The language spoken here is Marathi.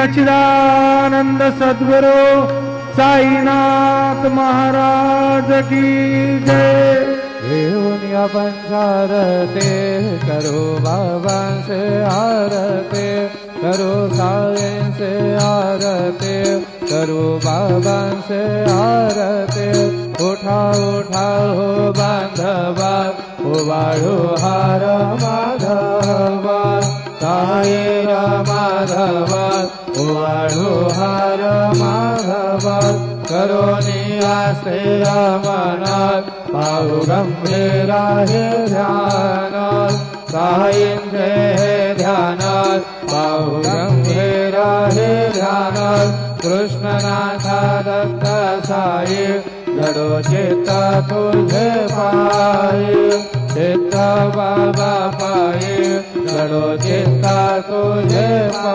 सच्चिदानंद सद्गुरु साईनाथ महाराज की जय। घेऊन या पंचारते करो बाबा से आरते, करो साईं से आरते, करो बाबा से आरते। उठा उठा हो बांधवा उवाळो हार माधवा, साई माधवा उवाळो हार माधवा। करो नियासे मनात पाहू गंभीरा हे ध्यानात, साईंचे हे ध्यानात पाहू गंभीरा हे ध्यानात। कृष्णनाथा दत्त साई जडो चित्त तुझे पायी, चित्त बाबा पायी जडो चित्त तुझे पायी।